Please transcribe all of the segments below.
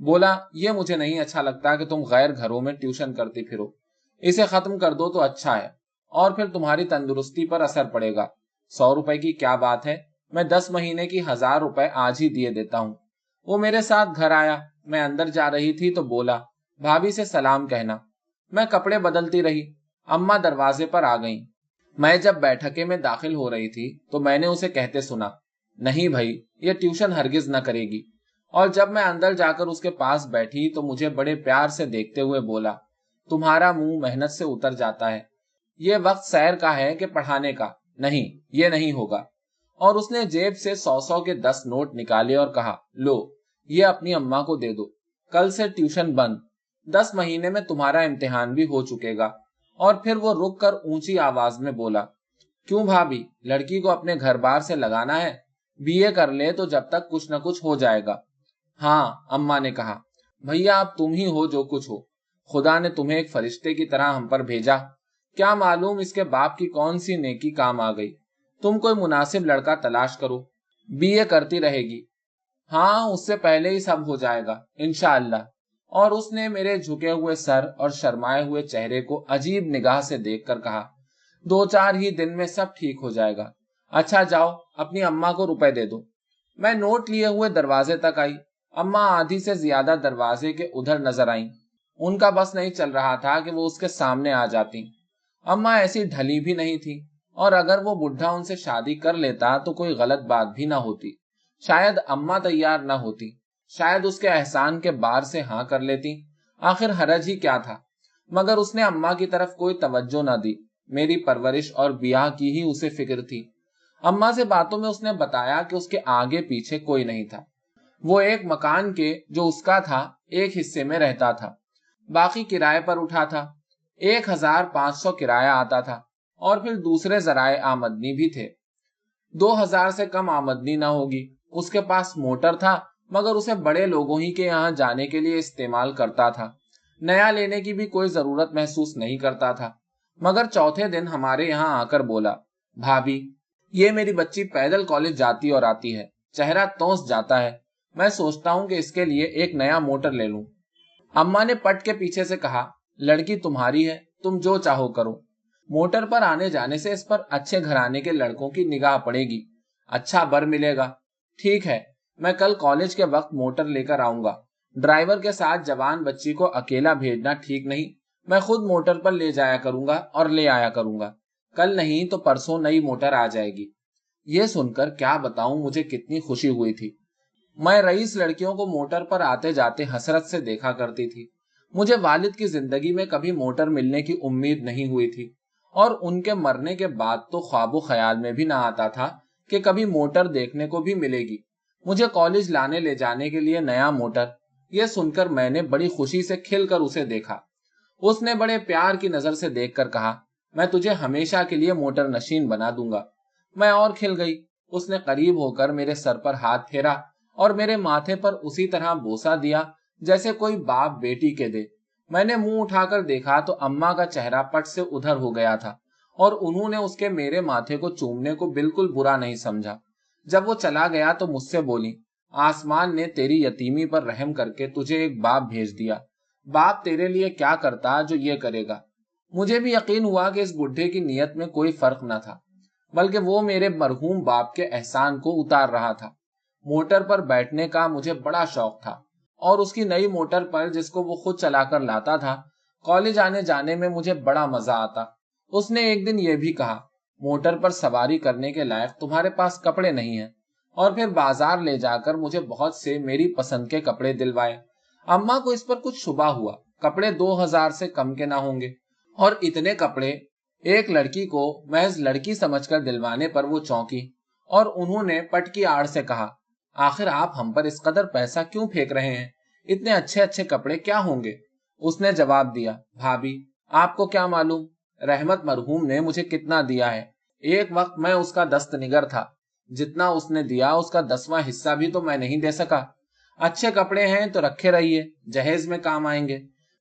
بولا یہ مجھے نہیں اچھا لگتا کہ تم غیر گھروں میں ٹیوشن کرتی پھرو، اسے ختم کر دو تو اچھا ہے، اور پھر تمہاری تندرستی پر اثر پڑے گا۔ 100 روپے کی کیا بات ہے، میں 10 مہینے کی 1000 روپے آج ہی دیے دیتا ہوں۔ وہ میرے ساتھ گھر آیا، میں اندر جا رہی تھی تو بولا بھابھی سے سلام کہنا۔ میں کپڑے بدلتی رہی، اماں دروازے پر آ گئیں۔ میں جب بیٹھکے میں داخل ہو رہی تھی تو میں نے اسے کہتے سنا، نہیں بھائی یہ ٹیوشن ہرگز نہ کرے گی، اور جب میں اندر جا کر اس کے پاس بیٹھی تو مجھے بڑے پیار سے دیکھتے ہوئے بولا تمہارا منہ محنت سے اتر جاتا ہے، یہ وقت سیر کا ہے کہ پڑھانے کا، نہیں یہ نہیں ہوگا۔ اور اس نے جیب سے 100 کے 10 نوٹ نکالے اور کہا لو یہ اپنی اماں کو دے دو، کل سے ٹیوشن بند، 10 مہینے میں تمہارا امتحان بھی ہو چکے گا۔ اور پھر وہ رک کر اونچی آواز میں بولا کیوں بھابھی، لڑکی کو اپنے گھر بار سے لگانا ہے، بی اے کر لے تو جب تک کچھ نہ کچھ ہو جائے گا۔ ہاں اماں نے کہا، بھیا اب تم ہی ہو جو کچھ ہو، خدا نے تمہیں ایک فرشتے کی طرح ہم پر بھیجا، کیا معلوم اس کے باپ کی کون سی نیکی کام آ گئی، تم کوئی مناسب لڑکا تلاش کرو، بی اے کرتی رہے گی، ہاں اس سے پہلے ہی سب ہو جائے گا انشاءاللہ۔ اور اس نے میرے جھکے ہوئے سر اور شرمائے ہوئے چہرے کو عجیب نگاہ سے دیکھ کر کہا 2-4 ہی دن میں سب ٹھیک ہو جائے گا، اچھا جاؤ اپنی اماں کو روپے دے دو۔ میں نوٹ لیے ہوئے دروازے تک آئی، اماں آدھی سے زیادہ دروازے کے ادھر نظر آئیں، ان کا بس نہیں چل رہا تھا کہ وہ اس کے سامنے آ جاتی۔ اماں ایسی ڈھلی بھی نہیں تھی، اور اگر وہ بڈھا ان سے شادی کر لیتا تو کوئی غلط بات بھی نہ ہوتی، شاید اماں تیار نہ ہوتی، شاید اس کے احسان کے بار سے ہاں کر لیتی، آخر حرج ہی کیا تھا۔ مگر اس نے اماں کی طرف کوئی توجہ نہ دی، میری پرورش اور بیاہ کی ہی اسے فکر تھی۔ اماں سے باتوں میں اس نے بتایا کہ اس کے آگے پیچھے کوئی نہیں تھا، وہ ایک مکان کے جو اس کا تھا ایک حصے میں رہتا تھا، باقی کرائے پر اٹھا تھا، 1500 کرایہ آتا تھا، اور پھر دوسرے ذرائع آمدنی بھی تھے، 2000 سے کم آمدنی نہ ہوگی۔ اس کے پاس موٹر تھا مگر اسے بڑے لوگوں ہی کے یہاں جانے کے لیے استعمال کرتا تھا، نیا لینے کی بھی کوئی ضرورت محسوس نہیں کرتا تھا۔ مگر چوتھے دن ہمارے یہاں آ کر بولا بھابھی یہ میری بچی پیدل کالج جاتی اور آتی ہے، چہرہ تونس جاتا ہے، میں سوچتا ہوں کہ اس کے لیے ایک نیا موٹر لے لوں۔ اماں نے پٹ کے پیچھے سے کہا لڑکی تمہاری ہے، تم جو چاہو کرو، موٹر پر آنے جانے سے اس پر اچھے گھرانے کے لڑکوں کی نگاہ پڑے گی، اچھا بر ملے گا۔ ٹھیک ہے میں کل کالج کے وقت موٹر لے کر آؤں گا، ڈرائیور کے ساتھ جوان بچی کو اکیلا بھیجنا ٹھیک نہیں، میں خود موٹر پر لے جایا کروں گا اور لے آیا کروں گا، کل نہیں تو پرسوں نئی موٹر آ جائے گی۔ یہ سن کر کیا بتاؤں مجھے کتنی خوشی ہوئی تھی۔ میں رئیس لڑکیوں کو موٹر پر آتے جاتے حسرت سے دیکھا کرتی تھی، مجھے والد کی زندگی میں کبھی موٹر ملنے کی امید نہیں ہوئی تھی، اور ان کے مرنے کے بعد تو خواب و خیال میں بھی نہ آتا تھا کہ کبھی موٹر دیکھنے کو بھی ملے گی، مجھے کالج لانے لے جانے کے لیے نیا موٹر۔ یہ سن کر میں نے بڑی خوشی سے کھل کر اسے دیکھا، اس نے بڑے پیار کی نظر سے دیکھ کر کہا میں تجھے ہمیشہ کے لیے موٹر نشین بنا دوں گا۔ میں اور کھل گئی، اس نے قریب ہو کر میرے سر پر ہاتھ پھیرا اور میرے ماتھے پر اسی طرح بوسہ دیا جیسے کوئی باپ بیٹی کے دے۔ میں نے منہ اٹھا کر دیکھا تو اماں کا چہرہ پٹ سے ادھر ہو گیا تھا، اور انہوں نے اس کے میرے ماتھے کو چومنے کو بالکل برا نہیں سمجھا۔ جب وہ چلا گیا تو مجھ سے بولی آسمان نے تیری یتیمی پر رحم کر کے تجھے ایک باپ بھیج دیا، باپ تیرے لیے کیا کرتا جو یہ کرے گا۔ مجھے بھی یقین ہوا کہ اس بڈھے کی نیت میں کوئی فرق نہ تھا، بلکہ وہ میرے مرحوم باپ کے احسان کو اتار رہا تھا۔ موٹر پر بیٹھنے کا مجھے بڑا شوق تھا، اور اس کی نئی موٹر پر جس کو وہ خود چلا کر لاتا تھا کالج آنے جانے میں مجھے بڑا مزہ آتا۔ اس نے ایک دن یہ بھی کہا موٹر پر سواری کرنے کے لائق تمہارے پاس کپڑے نہیں ہیں، اور پھر بازار لے جا کر مجھے بہت سے میری پسند کے کپڑے دلوائے۔ اماں کو اس پر کچھ شبہ ہوا، کپڑے 2000 سے کم کے نہ ہوں گے، اور اتنے کپڑے ایک لڑکی کو محض لڑکی سمجھ کر دلوانے پر وہ چونکی، اور انہوں نے پٹ کی آڑ سے کہا آخر آپ ہم پر اس قدر پیسہ کیوں پھینک رہے ہیں، اتنے اچھے اچھے کپڑے کیا ہوں گے؟ اس نے جواب دیا بھابھی آپ کو کیا معلوم رحمت مرحوم نے مجھے کتنا دیا ہے، ایک وقت میں اس کا دست نگر تھا، جتنا اس نے دیا اس کا 10واں حصہ بھی تو میں نہیں دے سکا۔ اچھے کپڑے ہیں تو رکھے رہیے، جہیز میں کام آئیں گے،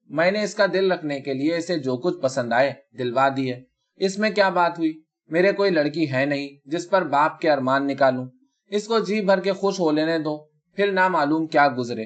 میں نے اس کا دل رکھنے کے لیے اسے جو کچھ پسند آئے دلوا دیے، اس میں کیا بات ہوئی، میرے کوئی لڑکی ہے نہیں جس پر باپ کے ارمان نکالوں، اس کو جی بھر کے خوش ہو لینے دو، پھر نہ معلوم کیا گزرے۔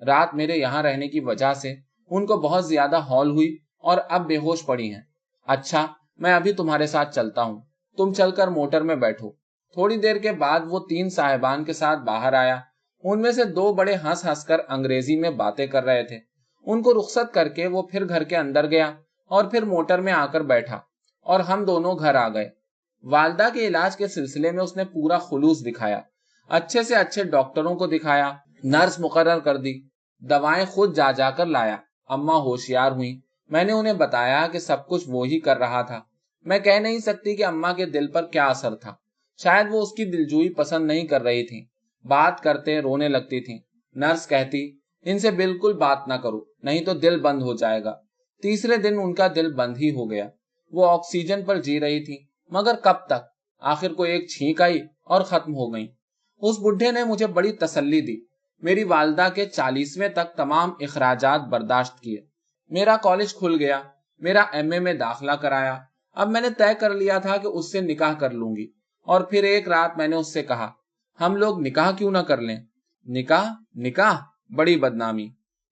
رات میرے یہاں رہنے کی وجہ سے ان کو بہت زیادہ ہال ہوئی اور اب بے ہوش پڑی ہیں۔ اچھا، میں ابھی تمہارے ساتھ چلتا ہوں، تم چل کر موٹر میں بیٹھو۔ تھوڑی دیر کے بعد وہ 3 صاحبان کے ساتھ باہر آیا۔ ان میں سے 2 بڑے ہنس ہنس کر انگریزی میں باتیں کر رہے تھے۔ ان کو رخصت کر کے وہ پھر گھر کے اندر گیا اور پھر موٹر میں آ کر بیٹھا اور ہم دونوں گھر آ گئے۔ والدہ کے علاج کے سلسلے میں اس نے پورا خلوص دکھایا، اچھے سے اچھے ڈاکٹروں کو دکھایا، نرس مقرر کر دی، دوائیں خود جا جا کر لایا۔ اماں ہوشیار ہوئیں۔ میں نے انہیں بتایا کہ سب کچھ وہی کر رہا تھا۔ میں کہہ نہیں سکتی کہ اماں کے دل پر کیا اثر تھا، شاید وہ اس کی دلجوئی پسند نہیں کر رہی تھی۔ بات کرتے رونے لگتی تھی۔ نرس کہتی، ان سے بالکل بات نہ کرو، نہیں تو دل بند ہو جائے گا۔ تیسرے دن ان کا دل بند ہی ہو گیا۔ وہ آکسیجن پر جی رہی تھی، مگر کب تک؟ آخر کو ایک چھینک آئی اور ختم ہو گئی۔ اس بڈھے نے مجھے بڑی تسلی دی۔ میری والدہ کے 40ویں تک تمام اخراجات برداشت کیے۔ میرا کالج کھل گیا، میرا MA میں داخلہ کرایا۔ اب میں نے طے کر لیا تھا کہ اس سے نکاح کر لوں گی۔ اور پھر ایک رات میں نے اس سے کہا، ہم لوگ نکاح کیوں نہ کر لیں؟ نکاح بڑی بدنامی،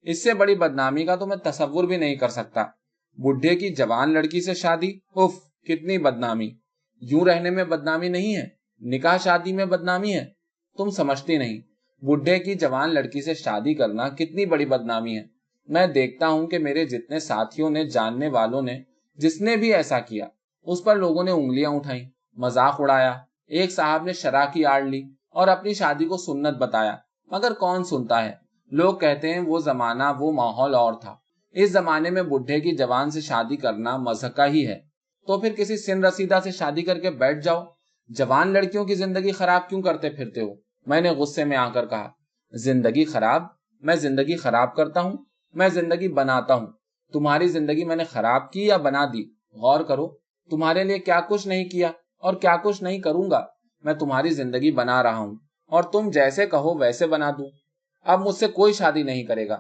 اس سے بڑی بدنامی کا تو میں تصور بھی نہیں کر سکتا۔ بڈھے کی جوان لڑکی سے شادی، اف، کتنی بدنامی۔ یوں رہنے میں بدنامی نہیں ہے، نکاح شادی میں بدنامی ہے۔ تم سمجھتی نہیں، بڈھے کی جوان لڑکی سے شادی کرنا کتنی بڑی بدنامی ہے۔ میں دیکھتا ہوں کہ میرے جتنے ساتھیوں نے، جاننے والوں نے، جس نے بھی ایسا کیا، اس پر لوگوں نے انگلیاں اٹھائیں، مذاق اڑایا۔ ایک صاحب نے شرح کی آڑ لی اور اپنی شادی کو سنت بتایا، مگر کون سنتا ہے؟ لوگ کہتے ہیں وہ زمانہ، وہ ماحول اور تھا۔ اس زمانے میں بڈھے کی جوان سے شادی کرنا مضحکہ ہی ہے، تو پھر کسی سن رسیدہ سے شادی کر کے بیٹھ جاؤ۔ جوان لڑکیوں کی زندگی خراب کیوں کرتے پھرتے ہو؟ میں نے غصے میں آ کر کہا۔ زندگی خراب؟ میں زندگی خراب کرتا ہوں؟ میں زندگی بناتا ہوں۔ تمہاری زندگی میں نے خراب کی یا بنا دی؟ غور کرو، تمہارے لیے کیا کچھ نہیں کیا اور کیا کچھ نہیں کروں گا۔ میں تمہاری زندگی بنا رہا ہوں اور تم جیسے کہو ویسے بنا دوں۔ اب مجھ سے کوئی شادی نہیں کرے گا۔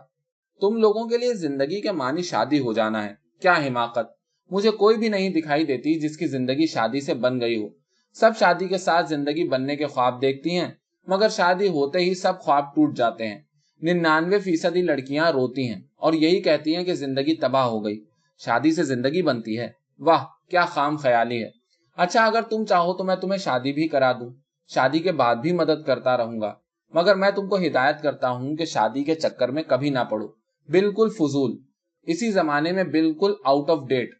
تم لوگوں کے لیے زندگی کے معنی شادی ہو جانا ہے، کیا حماقت۔ مجھے کوئی بھی نہیں دکھائی دیتی جس کی زندگی شادی سے بن گئی ہو۔ سب شادی کے ساتھ زندگی بننے کے خواب دیکھتی ہیں، مگر شادی ہوتے ہی سب خواب ٹوٹ جاتے ہیں۔ 99% لڑکیاں روتی ہیں اور یہی کہتی ہیں کہ زندگی تباہ ہو گئی۔ شادی سے زندگی بنتی ہے؟ واہ، کیا خام خیالی ہے۔ اچھا، اگر تم چاہو تو میں تمہیں شادی بھی کرا دوں، شادی کے بعد بھی مدد کرتا رہوں گا، مگر میں تم کو ہدایت کرتا ہوں کہ شادی کے چکر میں کبھی نہ پڑو۔ بالکل فضول، اسی زمانے میں بالکل آؤٹ آف ڈیٹ۔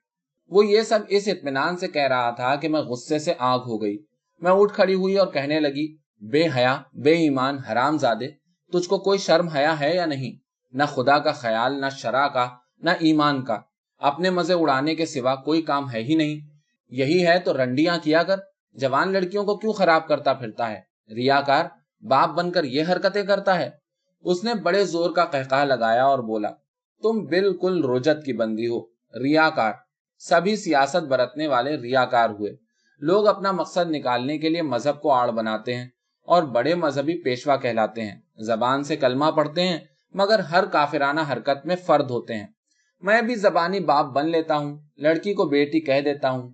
وہ یہ سب اس اطمینان سے کہہ رہا تھا کہ میں غصے سے آگ ہو گئی۔ میں اٹھ کھڑی ہوئی اور کہنے لگی، بے حیا، بے ایمان، حرام زادے، تجھ کو کوئی شرم حیا ہے یا نہیں؟ نہ خدا کا خیال، نہ شرع کا، نہ ایمان کا۔ اپنے مزے اڑانے کے سوا کوئی کام ہے ہی نہیں۔ یہی ہے تو رنڈیاں کیا کر، جوان لڑکیوں کو کیوں خراب کرتا پھرتا ہے؟ ریاکار، باپ بن کر یہ حرکتیں کرتا ہے۔ اس نے بڑے زور کا قہقہ لگایا اور بولا، تم بالکل رجت کی بندی ہو، ریاکار۔ سبھی سیاست برتنے والے ریاکار ہوئے۔ لوگ اپنا مقصد نکالنے کے لیے مذہب کو آڑ بناتے ہیں اور بڑے مذہبی پیشوا کہلاتے ہیں، زبان سے کلمہ پڑھتے ہیں، مگر ہر کافرانہ حرکت میں فرد ہوتے ہیں۔ میں بھی زبانی باپ بن لیتا ہوں، لڑکی کو بیٹی کہہ دیتا ہوں۔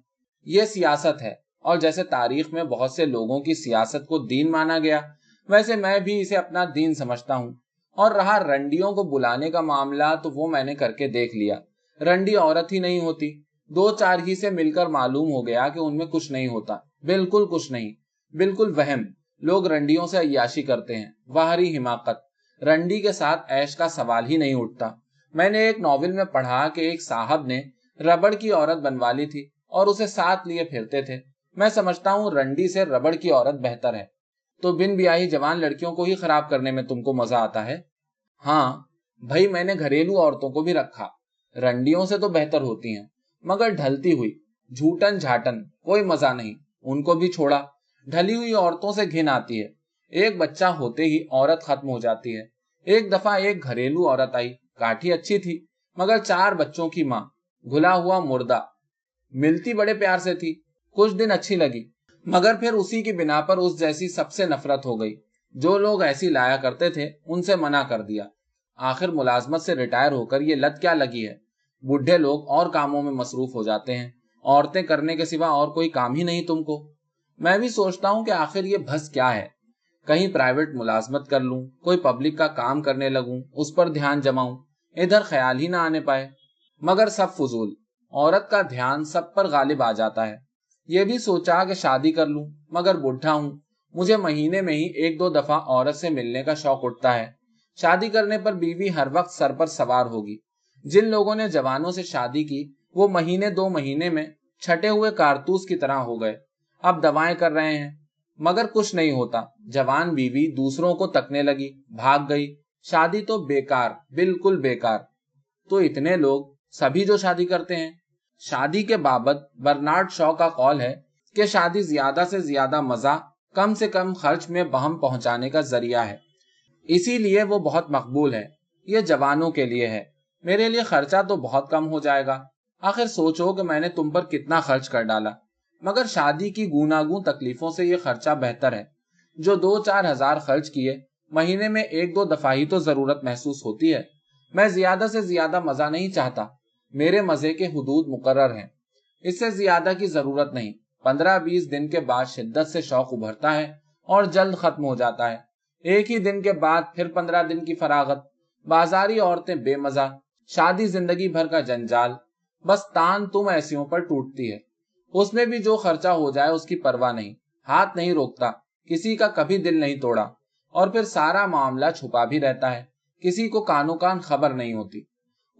یہ سیاست ہے، اور جیسے تاریخ میں بہت سے لوگوں کی سیاست کو دین مانا گیا، ویسے میں بھی اسے اپنا دین سمجھتا ہوں۔ اور رہا رنڈیوں کو بلانے کا معاملہ، تو وہ میں نے کر کے دیکھ لیا۔ رنڈی عورت ہی نہیں ہوتی، 2-4 ہی سے مل کر معلوم ہو گیا کہ ان میں کچھ نہیں ہوتا، بالکل کچھ نہیں، بالکل وہم۔ لوگ رنڈیوں سے عیاشی کرتے ہیں، باہری حماقت۔ رنڈی کے ساتھ عیش کا سوال ہی نہیں اٹھتا۔ میں نے ایک ناول میں پڑھا کہ ایک صاحب نے ربڑ کی عورت بنوا لی تھی اور اسے ساتھ لیے پھرتے تھے۔ میں سمجھتا ہوں رنڈی سے ربڑ کی عورت بہتر ہے۔ تو بن بیاہی جوان لڑکیوں کو ہی خراب کرنے میں تم کو مزہ آتا ہے؟ ہاں بھائی، میں نے گھریلو عورتوں کو بھی رکھا، رنڈیوں سے تو بہتر ہوتی ہیں، مگر ڈھلتی ہوئی، جھوٹن جھاٹن، کوئی مزہ نہیں، ان کو بھی چھوڑا۔ ڈھلی ہوئی عورتوں سے گھن آتی ہے۔ ایک بچہ ہوتے ہی عورت ختم ہو جاتی ہے۔ ایک دفعہ ایک گھریلو عورت آئی، کاٹھی اچھی تھی، مگر 4 بچوں کی ماں، گھلا ہوا مردہ۔ ملتی بڑے پیار سے تھی، کچھ دن اچھی لگی، مگر پھر اسی کی بنا پر اس جیسی سب سے نفرت ہو گئی۔ جو لوگ ایسی لایا کرتے تھے ان سے منع کر دیا۔ آخر ملازمت سے ریٹائر ہو کر یہ لت کیا لگی ہے؟ بڈھے لوگ اور کاموں میں مصروف ہو جاتے ہیں، عورتیں کرنے کے سوا اور کوئی کام ہی نہیں تم کو۔ میں بھی سوچتا ہوں کہ آخر یہ بھس کیا ہے۔ کہیں پرائیویٹ ملازمت کر لوں، کوئی پبلک کا کام کرنے لگوں، اس پر دھیان جماؤں، ادھر خیال ہی نہ آنے پائے۔ مگر سب فضول، عورت کا دھیان سب پر غالب آ جاتا ہے۔ یہ بھی سوچا کہ شادی کر لوں، مگر بوڑھا ہوں، مجھے مہینے میں ہی 1-2 دفعہ عورت سے ملنے کا شوق اٹھتا ہے۔ شادی کرنے پر بیوی ہر وقت سر پر سوار ہوگی۔ جن لوگوں نے جوانوں سے شادی کی وہ مہینے 2 مہینے میں چھٹے ہوئے کارتوس کی طرح ہو گئے۔ اب دوائیں کر رہے ہیں مگر کچھ نہیں ہوتا۔ جوان بیوی دوسروں کو تکنے لگی، بھاگ گئی، شادی تو بیکار، بالکل بیکار۔ تو اتنے لوگ سبھی جو شادی کرتے ہیں۔ شادی کے بابت برنارڈ شاء کا قول ہے کہ شادی زیادہ سے زیادہ مزہ کم سے کم خرچ میں بہم پہنچانے کا ذریعہ ہے، اسی لیے وہ بہت مقبول ہے۔ یہ جوانوں کے لیے ہے، میرے لیے خرچہ تو بہت کم ہو جائے گا۔ آخر سوچو کہ میں نے تم پر کتنا خرچ کر ڈالا۔ مگر شادی کی گوناگون تکلیفوں سے یہ خرچہ بہتر ہے۔ جو 2-4 ہزار خرچ کیے، مہینے میں 1-2 دفعہ ہی تو ضرورت محسوس ہوتی ہے۔ میں زیادہ سے زیادہ مزہ نہیں چاہتا، میرے مزے کے حدود مقرر ہیں، اس سے زیادہ کی ضرورت نہیں۔ 15-20 دن کے بعد شدت سے شوق ابھرتا ہے اور جلد ختم ہو جاتا ہے۔ ایک ہی دن کے بعد پھر 15 دن کی فراغت۔ بازاری عورتیں بے مزہ، شادی زندگی بھر کا جنجال، بس تان تم ایسیوں پر ٹوٹتی ہے۔ اس میں بھی جو خرچہ ہو جائے اس کی پرواہ نہیں، ہاتھ نہیں روکتا، کسی کا کبھی دل نہیں توڑا، اور پھر سارا معاملہ چھپا بھی رہتا ہے، کسی کو کانوں کان خبر نہیں ہوتی۔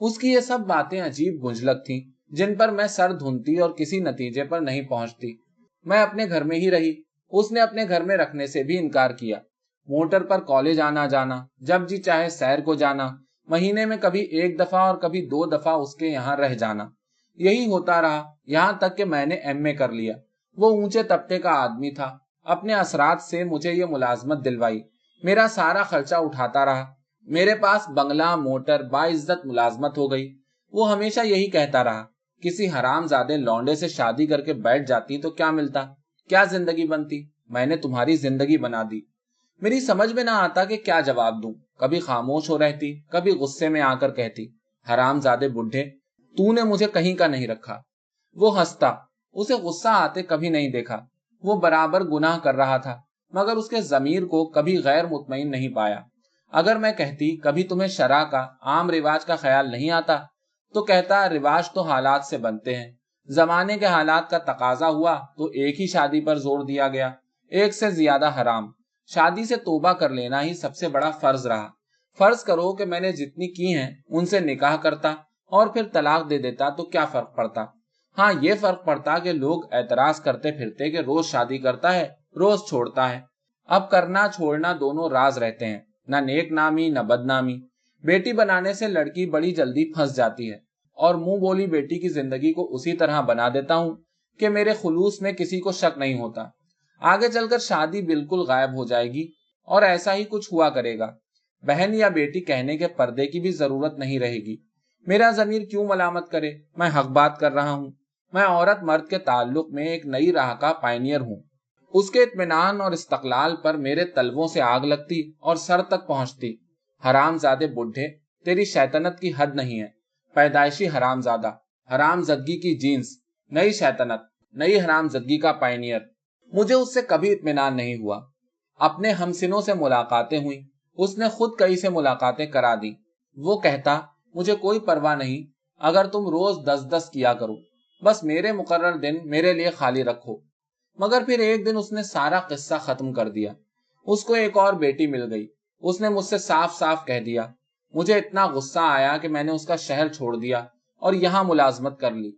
اس کی یہ سب باتیں عجیب گنجلک تھیں جن پر میں سر دھنتی اور کسی نتیجے پر نہیں پہنچتی۔ میں اپنے گھر میں ہی رہی، اس نے اپنے گھر میں رکھنے سے بھی انکار کیا۔ موٹر پر کالج آنا جانا، جب جی چاہے سیر کو جانا، مہینے میں کبھی 1 دفعہ اور کبھی 2 دفعہ اس کے یہاں رہ جانا، یہی ہوتا رہا یہاں تک کہ میں نے MA کر لیا۔ وہ اونچے طبقے کا آدمی تھا، اپنے اثرات سے مجھے یہ ملازمت دلوائی، میرا سارا خرچہ اٹھاتا رہا، میرے پاس بنگلہ، موٹر، باعزت ملازمت ہو گئی۔ وہ ہمیشہ یہی کہتا رہا، کسی حرام زادے لونڈے سے شادی کر کے بیٹھ جاتی تو کیا ملتا، کیا زندگی بنتی، میں نے تمہاری زندگی بنا دی۔ میری سمجھ میں نہ آتا کہ کیا جواب دوں، کبھی خاموش ہو رہتی، کبھی غصے میں آ کر کہتی، حرام زادے بڈھے، تو نے مجھے کہیں کا نہیں رکھا۔ وہ ہنستا، اسے غصہ آتے کبھی نہیں دیکھا۔ وہ برابر گناہ کر رہا تھا، مگر اس کے ضمیر کو کبھی غیر مطمئن نہیں پایا۔ اگر میں کہتی کبھی تمہیں شرع کا، عام رواج کا خیال نہیں آتا، تو کہتا رواج تو حالات سے بنتے ہیں، زمانے کے حالات کا تقاضا ہوا تو ایک ہی شادی پر زور دیا گیا، ایک سے زیادہ حرام۔ شادی سے توبہ کر لینا ہی سب سے بڑا فرض رہا۔ فرض کرو کہ میں نے جتنی کی ہیں ان سے نکاح کرتا اور پھر طلاق دے دیتا تو کیا فرق پڑتا؟ ہاں یہ فرق پڑتا کہ لوگ اعتراض کرتے پھرتے کہ روز شادی کرتا ہے، روز چھوڑتا ہے۔ اب کرنا چھوڑنا دونوں راز رہتے ہیں، نہ نیک نامی نہ بدنامی۔ بیٹی بنانے سے لڑکی بڑی جلدی پھنس جاتی ہے، اور منہ بولی بیٹی کی زندگی کو اسی طرح بنا دیتا ہوں کہ میرے خلوص میں کسی کو شک نہیں ہوتا۔ آگے چل کر شادی بالکل غائب ہو جائے گی اور ایسا ہی کچھ ہوا کرے گا۔ بہن یا بیٹی کہنے کے پردے کی بھی ضرورت نہیں رہے گی۔ میرا ضمیر کیوں ملامت کرے؟ میں حق بات کر رہا ہوں۔ میں عورت مرد کے تعلق میں ایک نئی راہ کا پائنیئر ہوں۔ اس کے اطمینان اور استقلال پر میرے تلووں سے آگ لگتی اور سر تک پہنچتی۔ حرام زادے بڈھے، تیری شیطنت کی حد نہیں ہے۔ پیدائشی حرام زادہ، حرام زدگی کی جینس، نئی شیطنت، نئی حرام زدگی کا پائنیئر۔ مجھے اس سے کبھی اطمینان نہیں ہوا۔ اپنے ہمسنوں سے ملاقاتیں ہوئیں، اس نے خود کئی سے ملاقاتیں کرا دی۔ وہ کہتا، مجھے کوئی پرواہ نہیں اگر تم روز 10 کیا کرو، بس میرے مقرر دن میرے لیے خالی رکھو۔ مگر پھر ایک دن اس نے سارا قصہ ختم کر دیا۔ اس کو ایک اور بیٹی مل گئی۔ اس نے مجھ سے صاف صاف کہہ دیا۔ مجھے اتنا غصہ آیا کہ میں نے اس کا شہر چھوڑ دیا اور یہاں ملازمت کر لی۔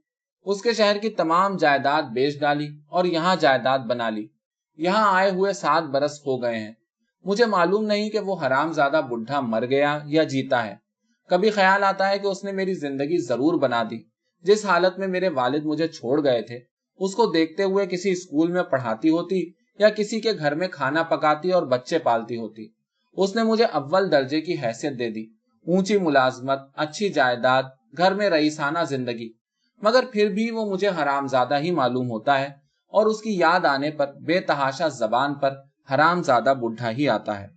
اس کے شہر کی تمام جائیداد بیچ ڈالی اور یہاں جائیداد بنا لی۔ یہاں آئے ہوئے 7 برس ہو گئے ہیں۔ مجھے معلوم نہیں کہ وہ حرام زادہ بڈھا مر گیا یا جیتا ہے۔ کبھی خیال آتا ہے کہ اس نے میری زندگی ضرور بنا دی۔ جس حالت میں میرے والد مجھے چھوڑ گئے تھے، اس کو دیکھتے ہوئے کسی اسکول میں پڑھاتی ہوتی یا کسی کے گھر میں کھانا پکاتی اور بچے پالتی ہوتی۔ اس نے مجھے اول درجے کی حیثیت دے دی، اونچی ملازمت، اچھی جائیداد، گھر میں رئیسانہ زندگی، مگر پھر بھی وہ مجھے حرام زادہ ہی معلوم ہوتا ہے، اور اس کی یاد آنے پر بے تحاشا زبان پر حرام زادہ بڈھا ہی آتا ہے۔